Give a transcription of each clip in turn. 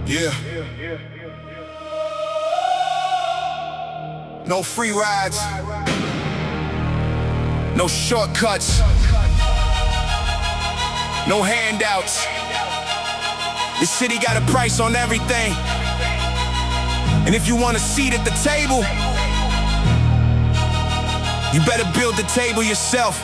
Yeah. No free rides. No shortcuts. No handouts. This city got a price on everything. And if you want a seat at the table, you better build the table yourself.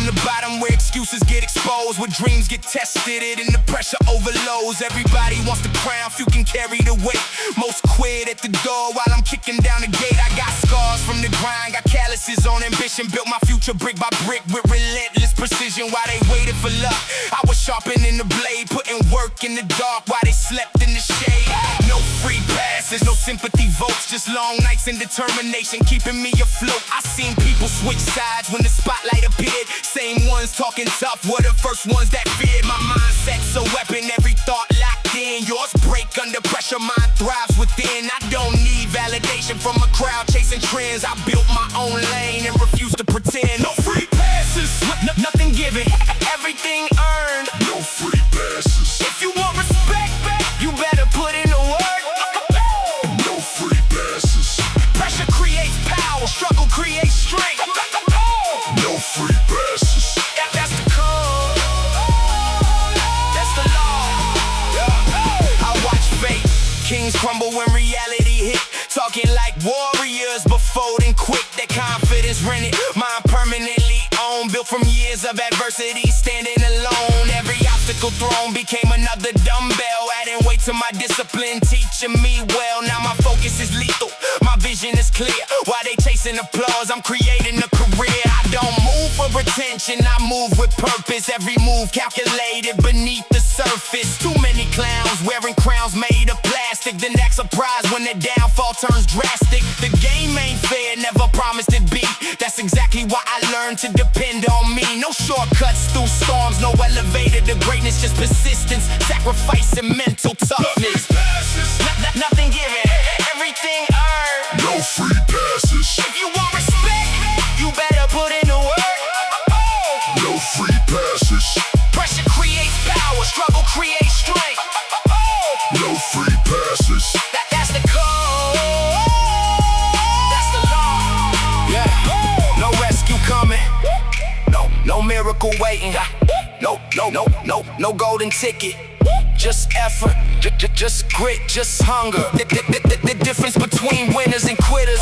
The bottom where excuses get exposed, where dreams get tested and the pressure overloads. Everybody wants the crown, few can carry the weight. Most quit at the door while I'm kicking down the gate. I got scars from the grind, got calluses on ambition. Built my future brick by brick with relentless precision while they waited for luck. I was sharpening the blade, putting work in the dark while they slept in the shade. No free passes, no sympathy votes, just long nights and determination keeping me afloat. I seen people switch sides when the spotlight appeared. Same ones talking tough were the first ones that feared. My mindset's a weapon, every thought locked in. Yours break under pressure, mine thrives within. I don't need validation from a crowd chasing trends. I built my own lane and refuse to pretend. No free passes, nothing given, everything earned. No free passes. If you want respect back, you better put in the work. No free passes. Pressure creates power, struggle creates strength. No free passes. That's the code. That's the law. I watch fate, kings crumble when reality hit. Talking like warriors, but folding quick. Their confidence rented, mine permanently owned. Built from years of adversity, standing alone. Every obstacle thrown became another dumbbell. Adding weight to my discipline, teaching me well. Now my focus is lethal, my vision is clear. While they chasing applause, I'm creating a career. I don't move for attention, I move with purpose. Every move calculated beneath the surface. Too many clowns wearing crowns made of plastic. The next surprise when the downfall turns drastic. The game ain't fair, never promised it be. That's exactly why I learned to depend on me. No shortcuts through storms, no elevator to greatness, just persistence, sacrifice and mental toughness. Nothing given, everything earned. No free passes. If you want respect, you better put in the work. No free passes. Pressure creates power, struggle creates strength. No free passes. That's the code. That's the law. Yeah. No rescue coming. No miracle waiting. No golden ticket. Just effort, just grit, just hunger. The difference between winners and quitters.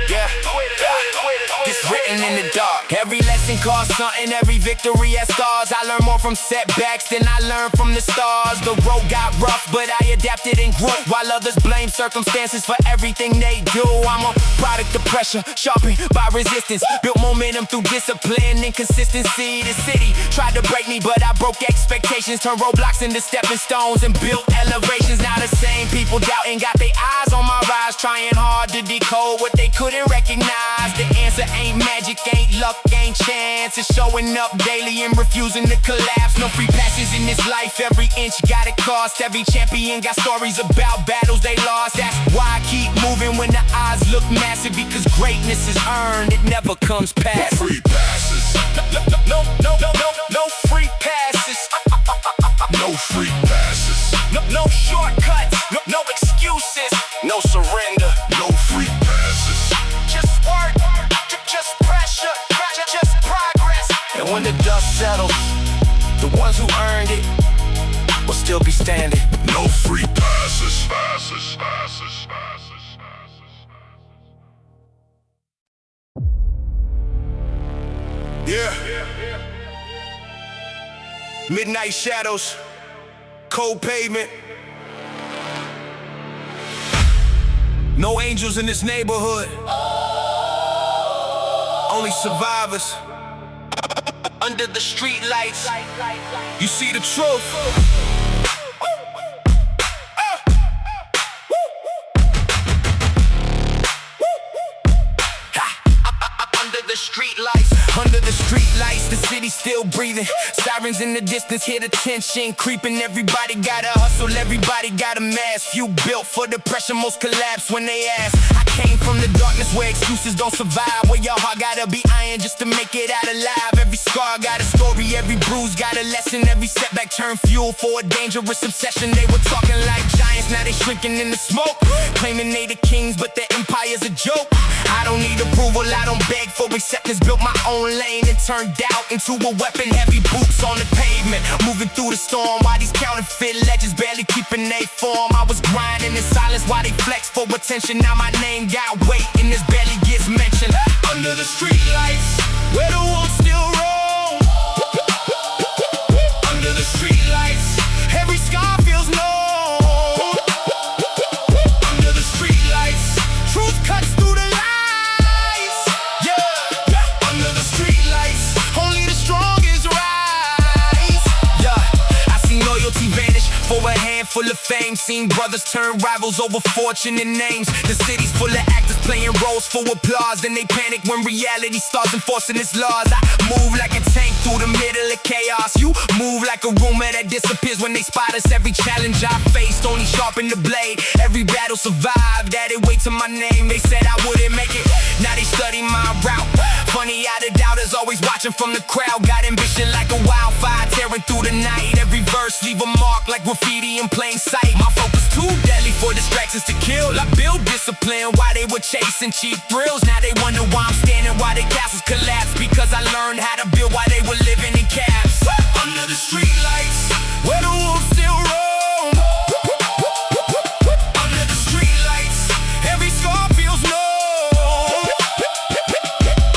Yeah, it's written in the dark. Every lesson costs something, every victory has scars. I learn more from setbacks than I learned from the stars. The road got rough, but I adapted and grew. While others blame circumstances for everything they do, I'm a product of pressure, sharpened by resistance. Built momentum through discipline and consistency. The city tried to break me, but I broke expectations. Turned roadblocks into stepping stones and built elevations. Now the same people doubting got their eyes on my rise, trying hard to decode what they couldn't recognize. The answer ain't magic, ain't luck, ain't chance. It's showing up daily and refusing to collapse. No free passes in this life, every inch got a cost. Every champion got stories about battles they lost. That's why I keep moving when the odds look massive, because greatness is earned, it never comes passive. No free passes. No free passes. No free passes. No shortcuts. No excuses. No surrender. No free passes. Just work. Just pressure. Just progress. And when the dust settles, the ones who earned it will still be standing. No free passes. Yeah. Midnight shadows, cold pavement. No angels in this neighborhood, only survivors. Under the street lights, you see the truth. Under the street lights, the city still breathing. Sirens in the distance, hear the tension creeping. Everybody gotta hustle, everybody got a mask. Few built for the pressure, most collapse when they ask. I came from the darkness where excuses don't survive, where your heart gotta be iron just to make it out alive. Every scar got a story, every bruise got a lesson. Every setback turned fuel for a dangerous obsession. They were talking like giants, now they shrinking in the smoke, claiming they the kings, but their empire's a joke. I don't need approval, I don't beg for acceptance. Built my own lane and turned doubt into a weapon. Heavy boots on the pavement, moving through the storm, while these counterfeit legends barely keeping their form. I was grinding in silence while they flex for attention. Now my name got weight and this barely gets mentioned. Under the street lights, where the wolves still roam. Under the street lights, every scar feels known. Under the street lights, truth cuts through the lies. Yeah, under the street lights, only the strongest rise. Yeah, I seen loyalty vanish for a handful of fame. Seen brothers turn rivals over fortune and names. The city's full of actors playing roles for applause, then they panic when reality starts enforcing its laws. I move like a tank through the middle of chaos. You move like a rumor that disappears when they spot us. Every challenge I faced only sharpened the blade. Every battle survived, added weight to my name. They said I wouldn't make it, now they study my route. Funny how the doubters always watching from the crowd. Got ambition like a wildfire tearing through the night. Every verse leave a mark like graffiti in plain sight. My focus too deadly for distractions to kill. I build discipline while they were chasing cheap thrills. Now they wonder why I'm standing while their castles collapse. Because I learned how to build while they were living in cabs. Under the street lights, where the wolves still roam. Under the street lights, every scar feels known.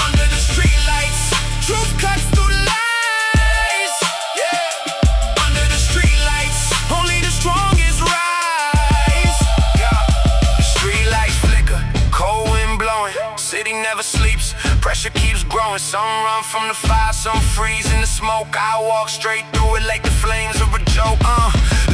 Under the street lights, truth cuts through the lies. Yeah, under the street lights, only the strongest rise. Yeah, the street lights flicker, cold wind blowing, city never sleeps, pressure keeps growing. Some run from the fire, some freeze in the smoke. I walk straight through it like the flames of a joke.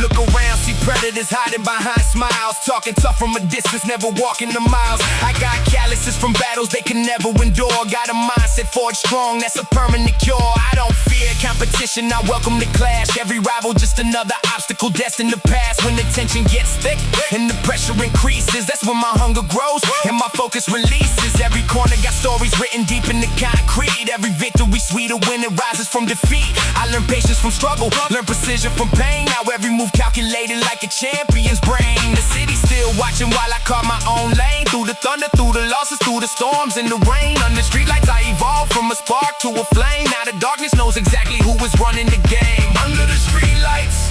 Look around, see predators hiding behind smiles, talking tough from a distance, never walking the miles. I got calluses from battles they can never endure. Got a mindset forged strong, that's a permanent cure. I don't fear competition, I welcome the clash. Every rival just another obstacle destined to pass. When the tension gets thick and the pressure increases, that's when my hunger grows and my focus releases. Every corner got stories written deep in the concrete. Every victory sweeter when it rises from defeat. I learn patience from struggle, learn precision from pain. Now every move calculated like a champion's brain. The city's still watching while I carve my own lane. Through the thunder, through the losses, through the storms and the rain. Under streetlights I evolve from a spark to a flame. Now the darkness knows exactly who is running the game. Under the streetlights,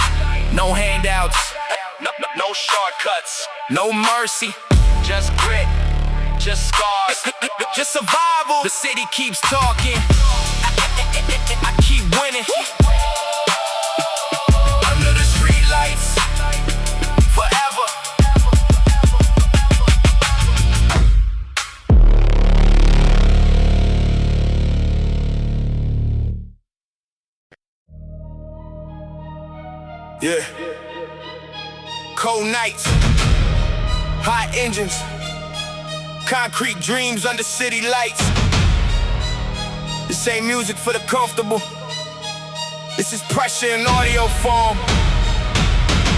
no handouts, no shortcuts, no mercy, just grit, just scars, just survival. The city keeps talking, I keep winning. Under the streetlights, forever. Yeah. Cold nights, hot engines, concrete dreams under city lights. This ain't music for the comfortable. This is pressure in audio form.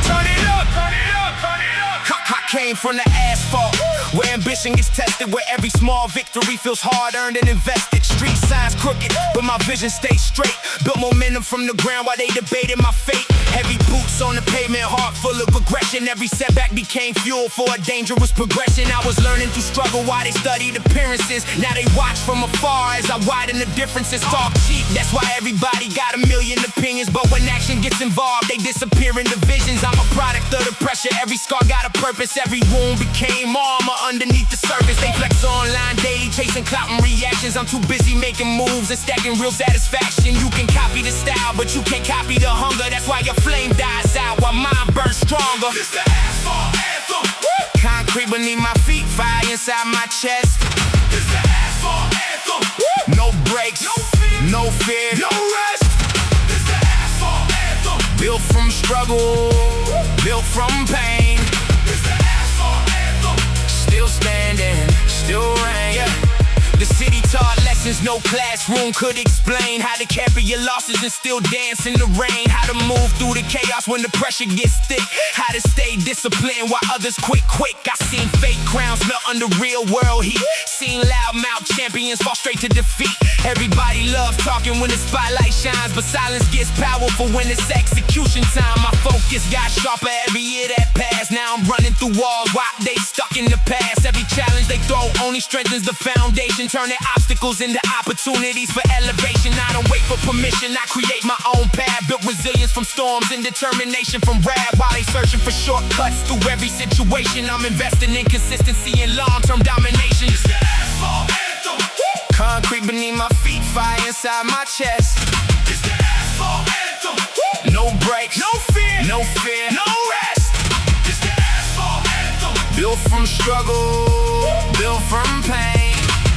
Turn it up, turn it up, turn it up. I came from the asphalt, where ambition gets tested, where every small victory feels hard-earned and invested. Street signs crooked, but my vision stays straight. Built momentum from the ground while they debated my fate. Heavy boots on the pavement, heart full of aggression. Every setback became fuel for a dangerous progression. I was learning through struggle while they studied appearances. Now they watch from afar as I widen the differences. Talk cheap, that's why everybody got a million opinions. But when action gets involved, they disappear in divisions. I'm a product of the pressure, every scar got a purpose. Every wound became armor underneath the surface. They flex online daily, chasing clout and reactions. I'm too busy making moves and stacking real satisfaction. You can copy the style, but you can't copy the hunger. That's why your flame dies out while mine burns stronger. This the asphalt anthem. Concrete beneath my feet, fire inside my chest. This the asphalt anthem. No brakes, no fear, no rest. This the asphalt anthem. Built from struggle, built from pain. This the asphalt anthem. Still standing, still reign. Yeah. The city taught lessons lessons no classroom could explain. How to carry your losses and still dance in the rain. How to move through the chaos when the pressure gets thick. How to stay disciplined while others quit quick. I seen fake crowns melt under real world heat. Seen loudmouth champions fall straight to defeat. Everybody loves talking when the spotlight shines, but silence gets powerful when it's execution time. My focus got sharper every year that passed. Now I'm running through walls while they stuck in the past. Every challenge they throw only strengthens the foundation, turning obstacles into opportunities for elevation. I don't wait for permission, I create my own path. Built resilience from storms and determination from rap. While they searching for shortcuts through every situation, I'm investing in consistency and long-term domination. It's the asphalt anthem. Concrete beneath my feet, fire inside my chest. It's the asphalt anthem. No breaks, no fear, no fear, no rest. It's the asphalt anthem. Built from struggle, built from pain.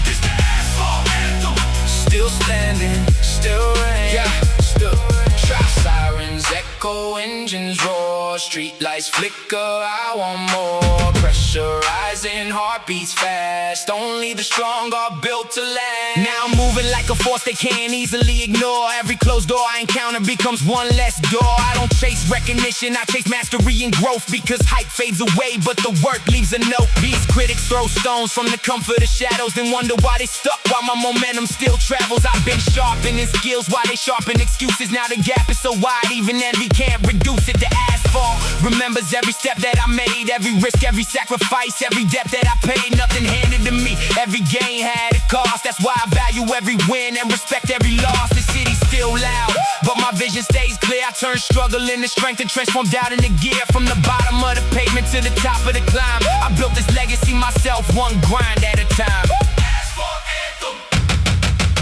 It's the asphalt anthem. Still standing, still rain. Yeah, still rain. Trap sirens echo, engines roar, street lights flicker. I want more. Pressure rising, heartbeats fast. Only the strong are built to last. Now I'm moving like a force they can't easily ignore. Every closed door I encounter becomes one less door. I don't chase recognition, I chase mastery and growth. Because hype fades away, but the work leaves a note. These critics throw stones from the comfort of shadows, then wonder why they stuck while my momentum still travels. I've been sharpening skills while they sharpen excuses. Now the gap is so wide, even envy can't reduce it to asphalt. Remembers every step that I made, every risk, every sacrifice, every debt that I paid. Nothing handed to me, every gain had a cost. That's why I value every win and respect every loss. The city's still loud, but my vision stays clear. I turn struggle into strength and transform doubt into gear. From the bottom of the pavement to the top of the climb, I built this legacy myself, one grind at a time. Asphalt anthem.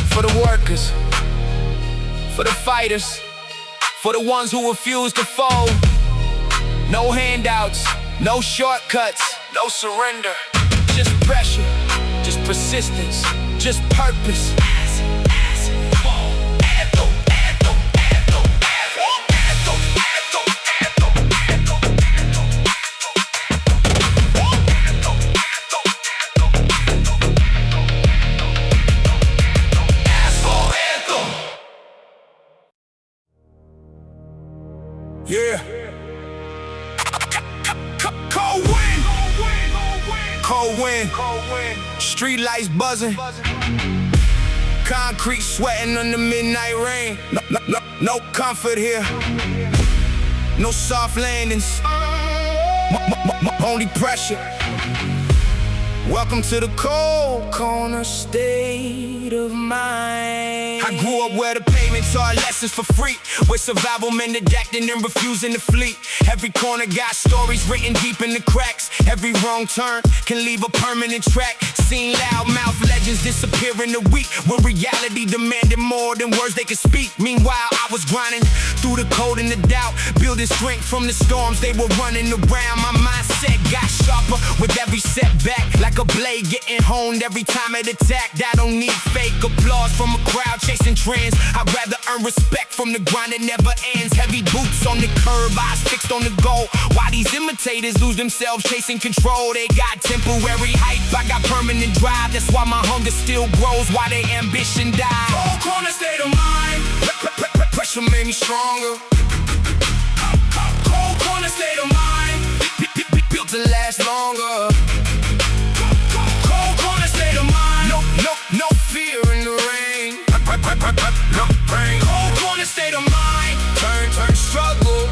For the workers, for the fighters, for the ones who refuse to fold. No handouts, no shortcuts, no surrender. Just pressure, just persistence, just purpose. Yeah. Cold wind, street lights buzzing, concrete sweating under midnight rain. No comfort here, no soft landings, only pressure. Welcome to the cold corner state of mind. I grew up where the pavement taught lessons for free, where survival meant adapting and refusing to flee. Every corner got stories written deep in the cracks. Every wrong turn can leave a permanent track. Seen loudmouth legends disappear in a week, when reality demanded more than words they could speak. Meanwhile, I was grinding through the cold and the doubt, building strength from the storms they were running around. My mindset got sharper with every setback, like a blade getting honed every time it attacked. I don't need fake applause from a crowd chasing trends. I'd rather earn respect from the grind that never ends. Heavy boots on the curb, eyes fixed on the goal. Why these imitators lose themselves chasing control? They got temporary hype, I got permanent drive. That's why my hunger still grows, why their ambition dies. Cold corner state of mind, pressure made me stronger. Cold corner state of mind, built to last longer. No fear in the rain. No rain. Cold corner state of mind. Turn struggle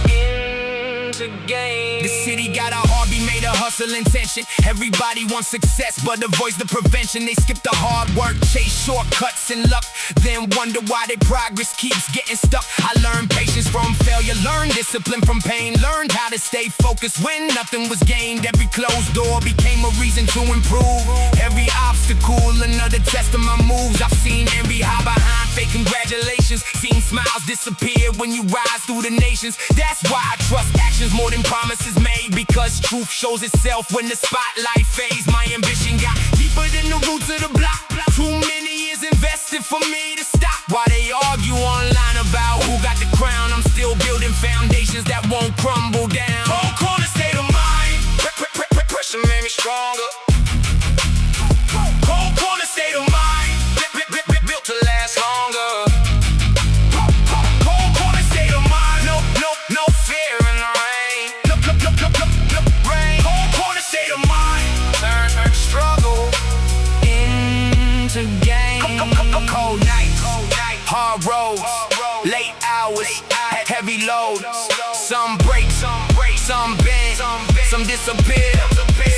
into gain. The city got a heartbeat, made a hustle intention. Everybody wants success, but avoids the prevention. They skip the hard work, chase shortcuts and luck, then wonder why their progress keeps getting stuck. I learned patience from failure, learned discipline from pain, learned how to stay focused when nothing was gained. Every closed door became a reason to improve. Every obstacle, another test of my moves. I've seen envy hide behind fake congratulations, seen smiles disappear when you rise through the nations. That's why I trust actions more than promises made, because truth shows itself when the spotlight fades. My ambition got deeper than the roots of the block. Too many years invested for me to stop. While they argue online about who got the crown, I'm still building foundations that won't crumble down. Cold corner state of mind, pressure made me stronger. Cold corner state of mind, Cold nights, hard roads, late hours, heavy load. Some break, some bend, some disappear,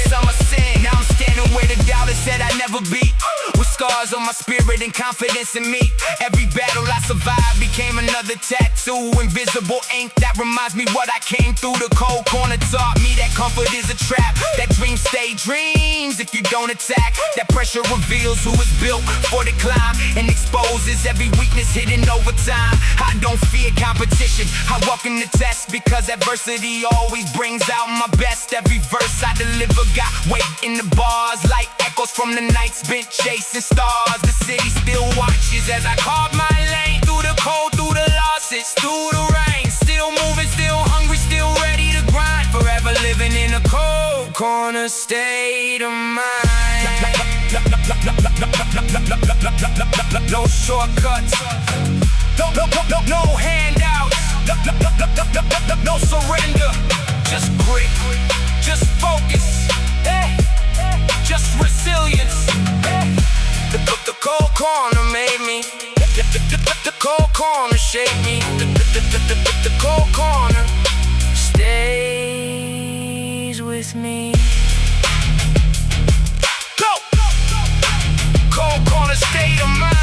some are sin. Now I'm standing where the doubters said I'd never be, with scars on my spirit and confidence in me. Every battle I survived became another tattoo, invisible ink that reminds me what I came through. The cold corner taught me that comfort is a trap, that dreams stay dreams if you don't attack. That pressure reveals who is built for the climb and exposes every weakness hidden over time. I don't fear competition, I welcome the test, because adversity always brings out my best. Every verse I deliver got weight in the bars, like echoes from the night spent chasing stars. The city still watches as I carve my lane, through the cold, through the losses, through the rain. Still moving, still hungry, still ready to grind. Forever living in a cold corner state of mind. No shortcuts, no handouts, no surrender. Just grit, just focus, just resilience. The cold corner made me. The cold corner shaped me. The cold corner stays with me. Go! Cold corner state of mind.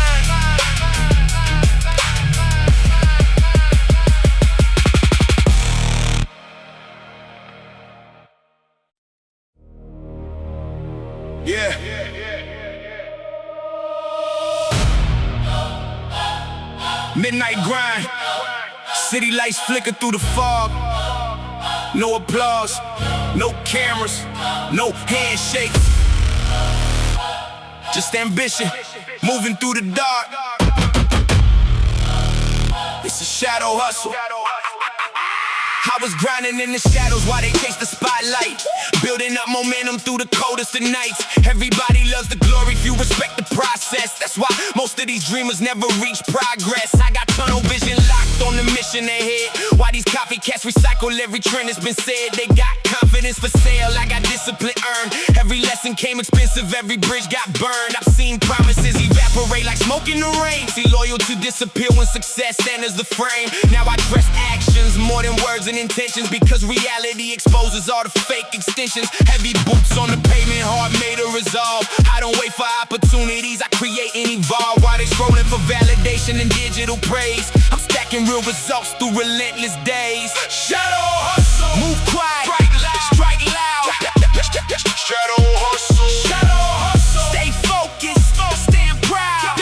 Yeah. Midnight grind. City lights flicker through the fog. No applause, no cameras, no handshakes. Just ambition, moving through the dark. It's a shadow hustle. I was grinding in the shadows while they chase the spotlight, building up momentum through the coldest of nights. Everybody loves the glory, few respect the process. That's why most of these dreamers never reach progress. I got tunnel vision locked on the mission ahead. Why these copycats recycle every trend that's been said. They got confidence for sale, I got discipline earned. Every lesson came expensive, every bridge got burned. I've seen promises evaporate like smoke in the rain. See loyalty disappear when success enters the frame. Now I trust actions more than words and intentions, because reality exposes all the fake extensions. Heavy boots on the pavement, hard made to resolve. I don't wait for opportunities, I create and evolve. While they scrolling for validation and digital praise, I'm stacking real results through relentless days. Shadow hustle, move quiet, strike loud. Shadow hustle, stay focused, stand proud.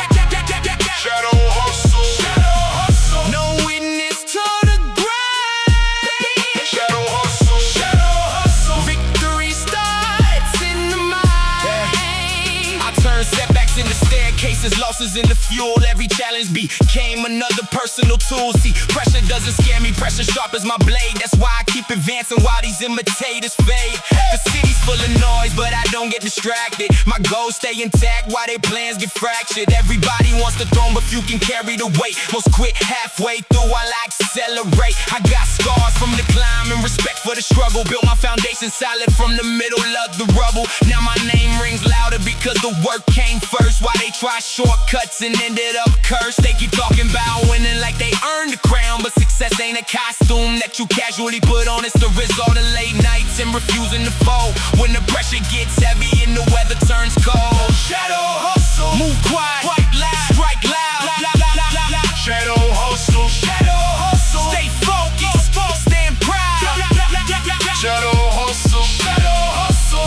Shadow hustle, no witness to the grind. Shadow hustle, victory starts in the mind. I turn setbacks into staircases, losses into fuel. Every challenge became another personal tool. See, pressure doesn't scare me, pressure sharp as my blade. That's why I keep advancing while these imitators fade. The city's full of noise, but I don't get distracted. My goals stay intact while their plans get fractured. Everybody wants the throne, but few can carry the weight. Most quit halfway through while I accelerate. I got scars from the climb and respect for the struggle. Built my foundation solid from the middle of the rubble. Now my name rings louder because the work came first. While they try shortcuts and ended up cursed. They keep talking about winning like they earned the crown, but success ain't a costume that you casually put on. It's the result of late nights and refusing to fold. When the pressure gets heavy and the weather turns cold. Shadow hustle, move quiet, loud, strike loud. Shadow hustle, stay focused, stand proud. Shadow hustle,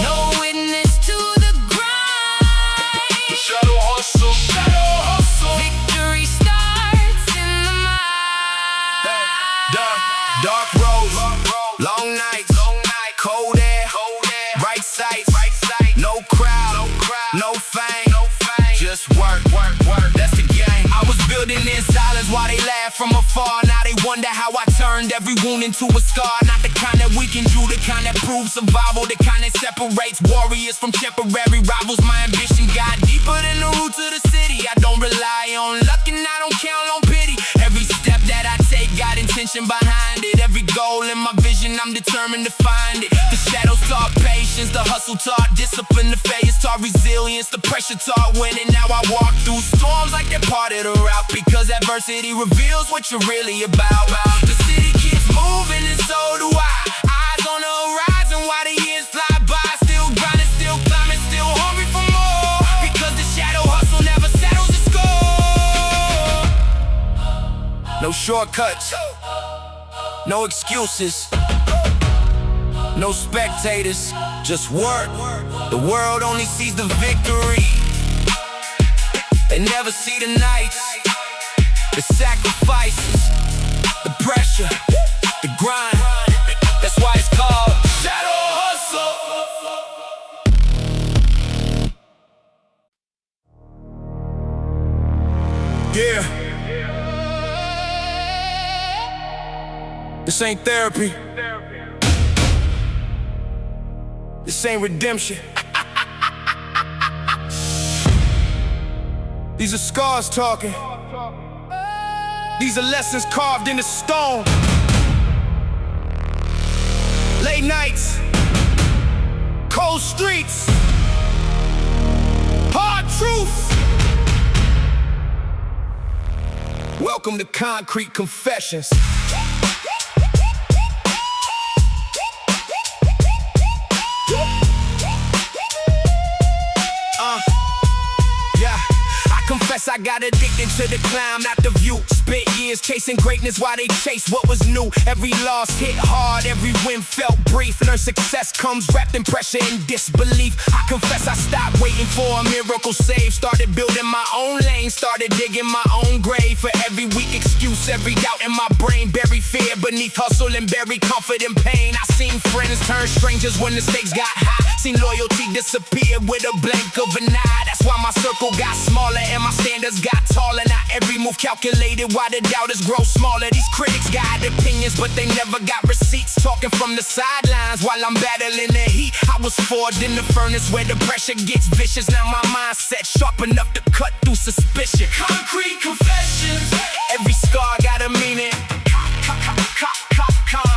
no witness to the grind. Shadow hustle, victory starts in the mind. Dark roads, long nights, cold air, bright sights, no crowd, no fame, just work. That's the game. I was building in silence while they laugh from afar. Now they wonder how I turned every wound into a scar. Not the kind that weaken you, the kind that proves survival, the kind that separates warriors from temporary rivals. My ambition got deeper than the roots of the city. I don't rely on luck and I don't count on pity. Every step that I take got intention behind it. Every goal in my vision, I'm determined to find it. The shadows taught patience, millions. The hustle taught discipline, the failures taught resilience, the pressure taught winning. Now I walk through storms like they're part of the route, because adversity reveals what you're really about. The city keeps moving and so do I. Eyes on the horizon while the years fly by. Still grinding, still climbing, still hungry for more, because the shadow hustle never settles the score. No shortcuts, no excuses, no spectators, just work. The world only sees the victory, they never see the nights, the sacrifices, the pressure, the grind. That's why it's called Shadow Hustle. Yeah. This ain't therapy. This ain't redemption. These are scars talking. These are lessons carved in the stone. Late nights, cold streets, hard truth. Welcome to Concrete Confessions. Confess I got addicted to the climb, not the view. Spent years chasing greatness while they chase what was new. Every loss hit hard, every win felt brief. Learned success comes wrapped in pressure and disbelief. I confess I stopped waiting for a miracle save. Started building my own lane, started digging my own grave. For every weak excuse, every doubt in my brain. Buried fear beneath hustle and buried comfort in pain. I seen friends turn strangers when the stakes got high. Seen loyalty disappear with a blink of an eye. That's why my circle got smaller and my standards got taller. Now every move calculated while the doubters grow smaller. These critics got opinions but they never got receipts. Talking from the sidelines while I'm battling the heat. I was forged in the furnace where the pressure gets vicious. Now my mindset sharp enough to cut through suspicion. Concrete confessions, every scar got a meaning.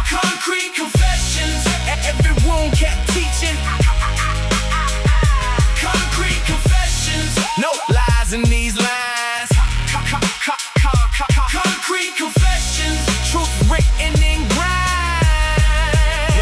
Concrete confessions, every wound kept teaching. Concrete confessions, no lies in these lines. Concrete confessions, truth written in grind.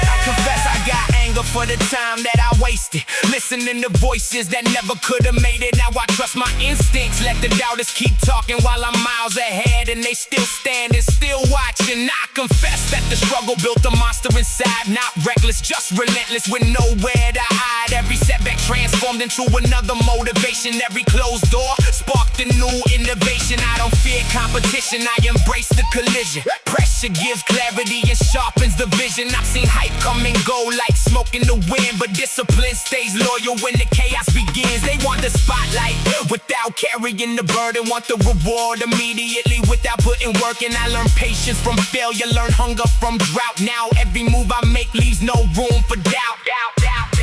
I confess I got anger for the time that I wasted, listening to voices that never could have made it. Now I trust my instincts, let the doubters keep talking while I'm miles ahead and they still standing, still watching. I confess that the struggle built a monster inside, not reckless, just relentless with nowhere to hide. Every setback transformed into another motivation. Every closed door sparked a new innovation. I don't fear competition, I embrace the collision. Pressure gives clarity and sharpens the vision. I've seen hype come and go like smoke in the wind, but discipline stays loyal when the chaos begins. They want the spotlight without carrying the burden, want the reward immediately without putting work in. I learned patience from failure, learn hunger from drought. Now every move I make leaves no room for doubt.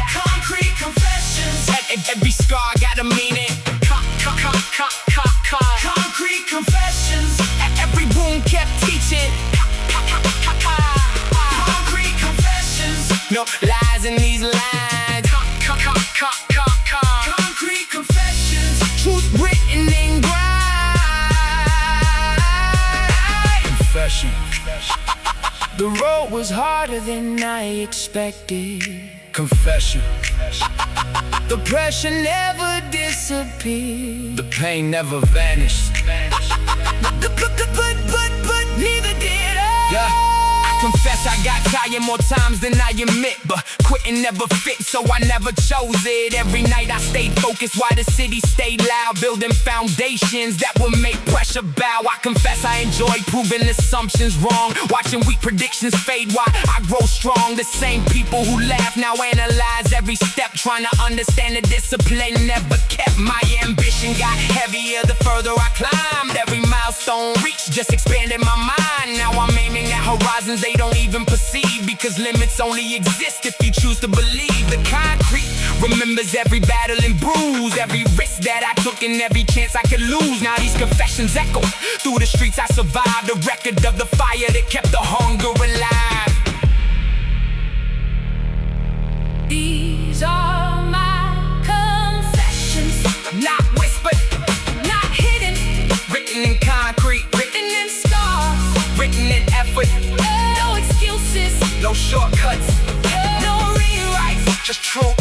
Concrete confessions, every scar got a meaning. Concrete confessions, every wound kept teaching. Concrete confessions, no lies in these lines. Concrete confessions, truth written in grind. Confession. The road was harder than I expected. Confession. The pressure never disappeared. The pain never vanished. But neither did I. Confess I got tired more times than I admit, but quitting never fit, so I never chose it. Every night I stayed focused while the city stayed loud, building foundations that would make pressure bow. I confess I enjoy proving assumptions wrong, watching weak predictions fade while I grow strong. The same people who laugh now analyze every step, trying to understand the discipline never kept. My ambition got heavier the further I climbed. Every milestone reached just expanded my mind. Now I'm aiming at horizons they don't even perceive, because limits only exist if you choose to believe. The concrete remembers every battle and bruise, every risk that I took and every chance I could lose. Now these confessions echo through the streets I survived, a record of the fire that kept the hunger alive. These are my confessions, not whispered, not hidden, written in concrete, written in scars, written in effort. No excuses, no shortcuts, no rewrites, just true.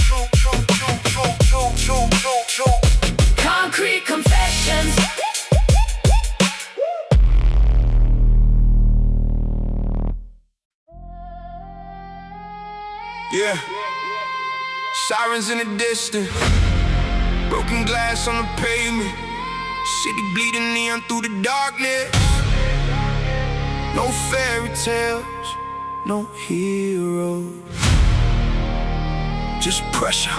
Concrete confessions. Yeah, sirens in the distance, broken glass on the pavement, city bleeding neon through the darkness. No fairy tales, no heroes, just pressure.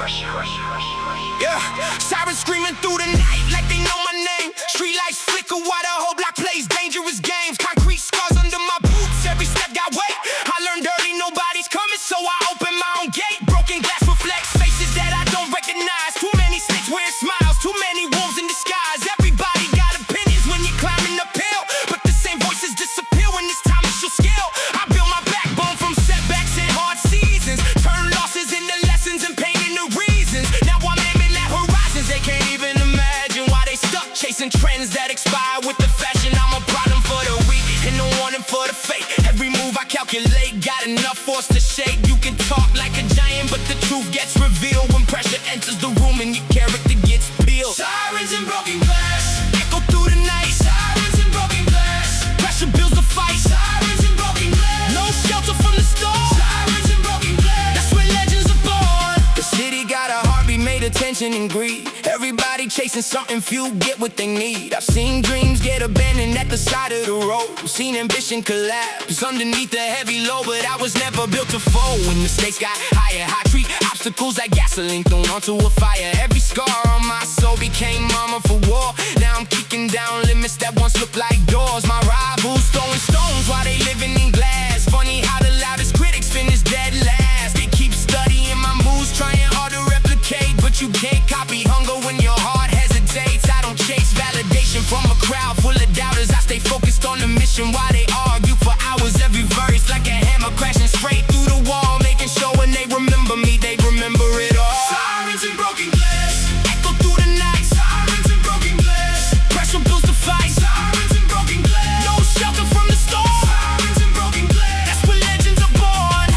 Yeah, sirens screaming through the night like they know my name. Street lights flicker while the whole block plays dangerous games. Concrete scars under my boots, every step got weight. I learned early nobody's coming, so I open my own gate. Broken glass reflects faces that I don't recognize. Too many snakes wearing smiles, too many wolves in disguise. Everybody got opinions when you're climbing uphill, but the same voices disappear when it's time to show skill. I built my backbone from setbacks and hard seasons, turn losses into lessons and pain into reasons. Now I'm aiming at horizons they can't even imagine. Why they stuck chasing trends that expire with the fashion. I'm a problem for the weak and no warning for the fake. Every move I calculate got enough force to shake. You can talk like a giant, but the truth gets revealed when pressure enters the room and your character gets peeled. Sirens and broken glass echo through the night. Sirens and broken glass, pressure builds the fight. Sirens and broken glass, no shelter from the storm. Sirens and broken glass, that's where legends are born. The city got a heartbeat made of tension and greed. Everybody chasing something, few get what they need. I've seen dreams get abandoned at the side of the road, seen ambition collapse underneath the heavy load. But I was never built to fold. When the stakes got higher, I treat obstacles like gasoline thrown onto a fire. Every scar on my soul became armor for war. Now I'm kicking down limits that once looked like doors. My rivals throwing stones while they living in glass. Funny how the loudest critics finish dead last. They keep studying my moves, trying hard to replicate, but you can't copy hunger when your heart hesitates. I don't chase validation from a crowd full of doubters. I stay focused on the mission while they argue for hours. Every verse like a hammer crashing straight through the wall, making sure when they remember me, they remember it all. Sirens and broken glass echo through the night. Sirens and broken glass, pressure builds the fight. Sirens and broken glass, no shelter from the storm. Sirens and broken glass, that's where legends are born.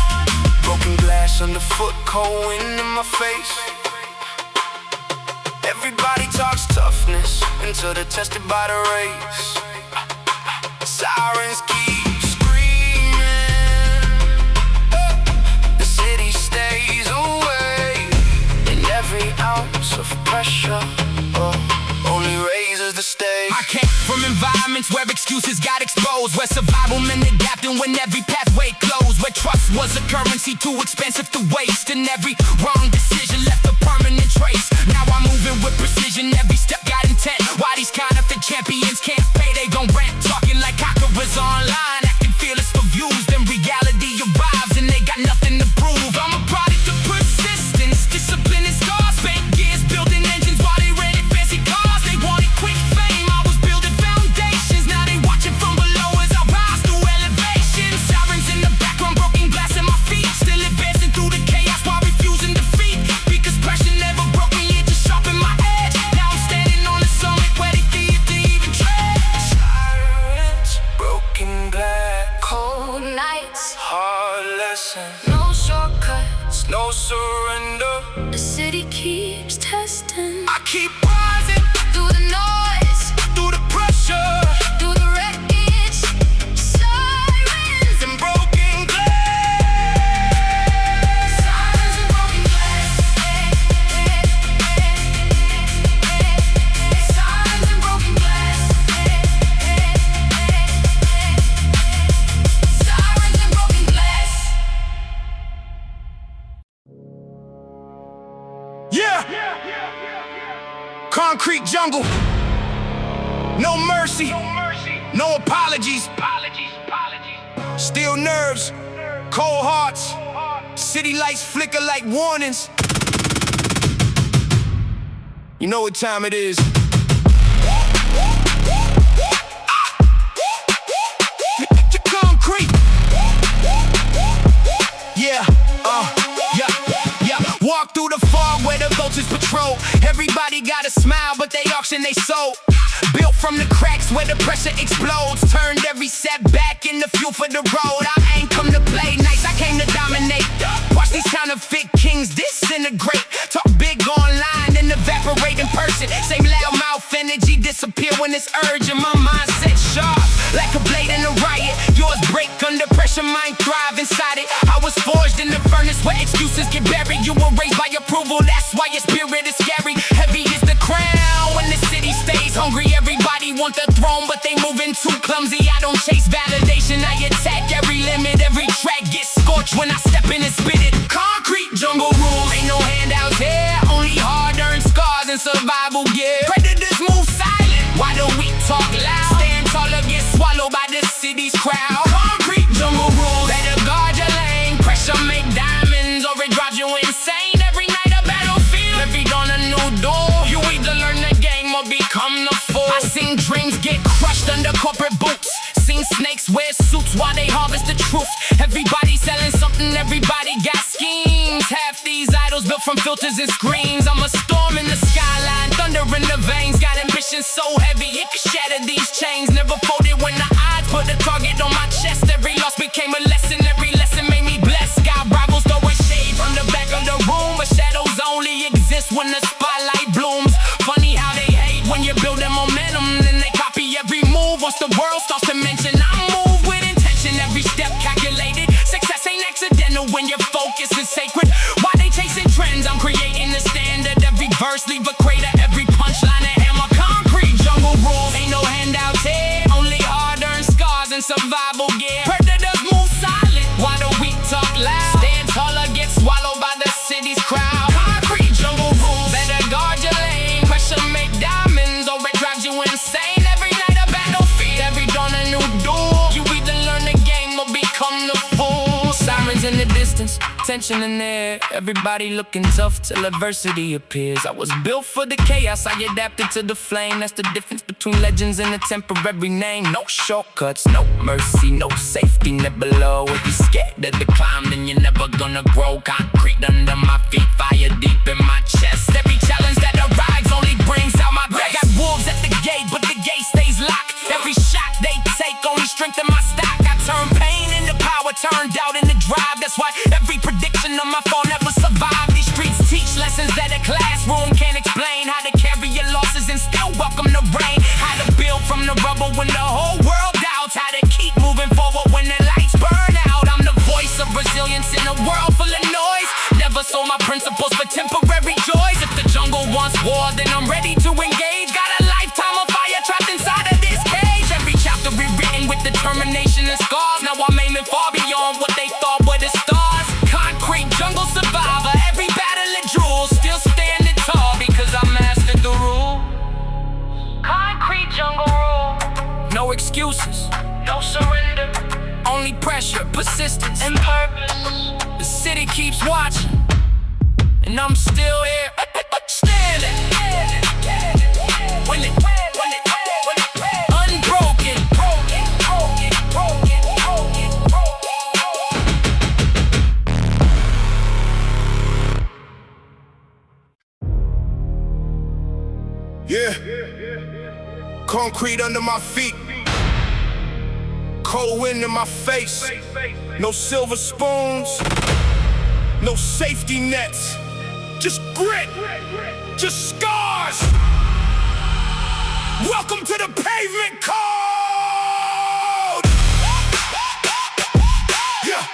Broken glass underfoot, cold wind in my face. Everybody talks toughness until they're tested by the race. Sirens keep screaming, the city stays away, and every ounce of pressure only raises the stakes. I came from environments where excuses got exposed, where survival meant adapting when every pathway closed, where trust was a currency too expensive to waste, and every wrong decision left a permanent trace. Now I'm moving with precision, every step got intent. Why these counterfeit champions can't pay, they gon' rant, talking like conquerors online, acting fearless for views. Then reality arrives and they got nothing to prove. I'm a product of persistence, discipline and scars. Spent years building engines while they rented fancy cars. They wanted quick fame, I was building foundations. Now they watching from below as I rise through elevation. Sirens in the background, broken glass at my feet, still advancing through the chaos while refusing defeat. Because pressure never broke me, it just sharpened my edge. Now I'm standing on the summit where they fear to even tread. Sirens, broken glass, cold nights, hard lessons, no shortcuts, no surrender. The city keeps testing. I keep rising through the noise, through the pressure, through the wreckage. Sirens and broken glass. Sirens and broken glass. Sirens and broken glass. Sirens and broken glass. Yeah. Concrete jungle. No mercy. No apologies. Steel nerves. Cold hearts. City lights flicker like warnings. You know what time it is. Concrete. Yeah. Yeah. auction they sold. Built from the cracks where the pressure explodes. Turned every setback into fuel for the road. I ain't come to play nice, I came to dominate. Watch these counterfeit kings disintegrate. Talk big online, then evaporate in person. Same loudmouth energy disappear when it's urgent. My mindset sharp, like a blade in a riot. Yours break under pressure, mine thrive inside it. I was forged in the furnace where excuses get buried. You were raised by approval, that's why your spirit is scary. Heavy is the crown when the city stays hungry. Everybody want the throne, but they moving too clumsy. I don't chase validation, I attack every limit. Every track gets scorched when I step in and spit it. Concrete jungle rules, ain't no handouts here. Only hard-earned scars and survival gear. Predators move silent, why the weak talk loud? Stand taller, get swallowed by the city's crowd. Concrete jungle rules, better guard your lane. Pressure make diamonds or it drives you insane. Every night a battlefield, every dawn a new door. You either learn the game or become the fool. I seen dreams get crushed under corporate boots. Seen snakes wear suits while they harvest the truth. Everybody selling something, everybody got schemes. Half these idols built from filters and screens. I'm a storm in the skyline, thunder in the veins. Got ambition so heavy it could shatter these chains. Never folded when the odds put a target on my chest. Every loss became a lesson, every lesson made me blessed. Got rivals throwing shade from the back of the room, but shadows only exist when the spotlight blooms. Funny how they hate when you're building momentum, then they copy every move. Once the world starts to mention, I move with intention, every step calculated. Success ain't accidental when your focus is sacred. Why they chasing trends? I'm creating the standard. Every verse leave a crater, every punchline a hammer. Concrete jungle rules, ain't no handouts here. Only hard-earned scars and survival gear. Predators move silent while the weak talk loud. Stand taller, get swallowed by the city's crowd. Concrete jungle rules, better guard your lane. Pressure make diamonds or it drives you insane. Every night a battlefield, every dawn a new duel. You either learn the game or become the fool. Sirens in the distance, tension in the air. Everybody looking tough till adversity appears. I was built for the chaos, I adapted to the flame. That's the difference between legends and a temporary name. No shortcuts, no mercy, no safety net below. If you're scared of the climb, then you're never gonna grow. Concrete under my feet, fire deep in my chest. Every challenge that arrives only brings out my best. Got wolves at the gate, but the gate stays locked. Every shot they take only strengthen my stock. I turn pain into power, turned out into drive. That's why every prediction of my fall never survived. These streets teach lessons that a classroom can't explain. How to carry your losses and still welcome the rain. How to build from the rubble when the whole world doubts. How to keep moving forward when the lights burn out. I'm the voice of resilience in a world full of noise. Never sold my principles for temporary joys. If the jungle wants war, then I'm ready to engage. Got a lifetime of fire trapped inside of this cage. Every chapter rewritten with determination and scars. Now I'm aiming far beyond what they thought were the stars. Concrete jungle survivor, every battle it drools. Still standing tall because I mastered the rule. Concrete jungle rule. No excuses, no surrender. Only pressure, persistence, and purpose. The city keeps watching, and I'm still here, standing. Unbroken. Yeah. Concrete under my feet. Cold wind in my face. No silver spoons. No safety nets. Just grit. Just scars. Welcome to the pavement code. Yeah.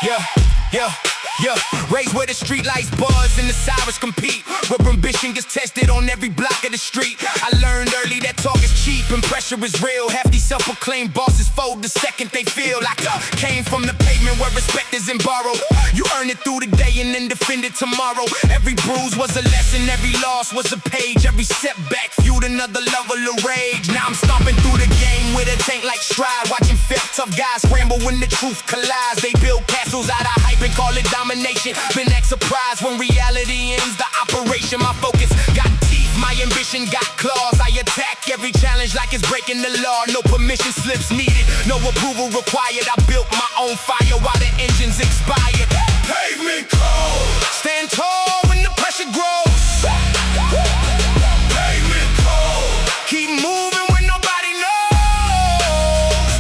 Yeah. Yeah. Yeah, raised where the street lights buzz and the sirens compete. Where ambition gets tested on every block of the street. I learned early that talk is cheap and pressure is real. Half these self-proclaimed bosses fold the second they feel like came from the pavement where respect isn't borrowed. You earn it through the day and then defend it tomorrow. Every bruise was a lesson, every loss was a page. Every setback fueled another level of rage. Now I'm stomping through the game with a tank like Stride. Watching fat tough guys scramble when the truth collides. They build castles out of hype and call it domination. Been act surprised when reality ends the operation. My focus got teeth, my ambition got claws. I attack every challenge like it's breaking the law. No permission slips needed, no approval required. I built my own fire while the engines expired. Pavement code. Stand tall when the pressure grows. Pavement code. Keep moving when nobody knows.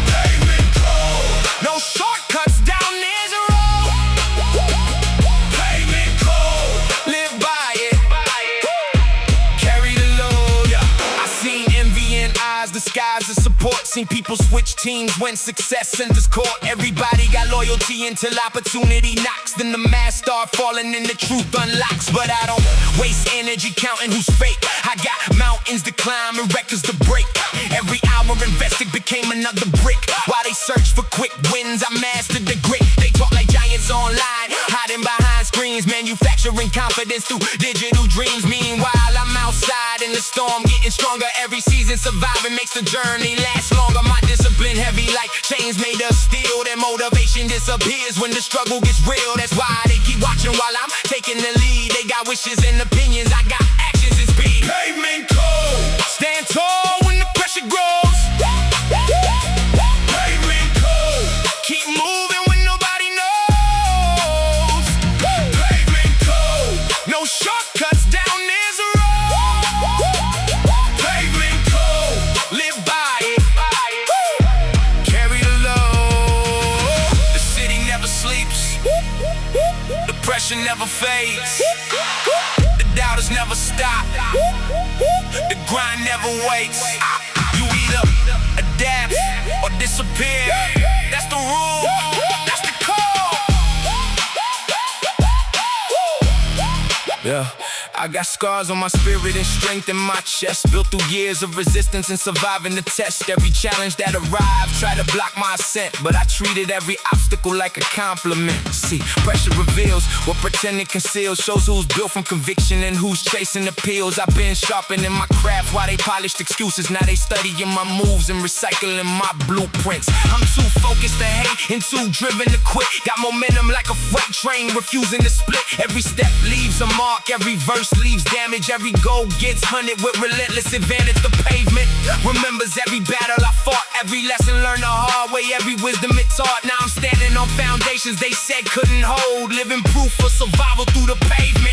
Pavement code. No shortcuts down this road. Pavement code. Live by it. Carry the load. I seen envy in eyes disguised as support. Seen people switch teams when success enters court. Everybody got loyalty until opportunity knocks. Then the mask start falling and the truth unlocks. But I don't waste energy counting who's fake. I got mountains to climb and records to break. Every hour invested became another brick. While they search for quick wins, I mastered the grit. They talk like giants online, hiding behind screens, manufacturing confidence through digital dreams. Meanwhile, I'm outside in the storm, getting stronger every season. Surviving makes the journey last longer. My discipline heavy like chains made of steel. Their motivation disappears when the struggle gets real. That's why they keep watching while I'm taking the lead. They got wishes and opinions, I got actions and speed. Pavement code. Stand tall when the pressure grows. Pavement code. Keep moving when nobody knows. Pavement code. No shortcuts down this road. Pavement code. Live by it. Carry the load. The city never sleeps. The pressure never fades. The doubters never stop. The grind never waits. You either adapt or disappear. That's the rule. That's the call. Yeah. I got scars on my spirit and strength in my chest, built through years of resistance and surviving the test. Every challenge that arrived tried to block my ascent, but I treated every obstacle like a compliment. See, pressure reveals what pretending conceals, shows who's built from conviction and who's chasing appeals. I've been sharpening my craft while they polished excuses. Now they studying my moves and recycling my blueprints. I'm too focused to hate and too driven to quit. Got momentum like a freight train, refusing to split. Every step leaves a mark, every verse leaves damage. Every goal gets hunted with relentless advantage. The pavement remembers every battle I fought, every lesson learned the hard way, every wisdom it taught. Now I'm standing on foundations they said couldn't hold, living proof of survival through the pavement.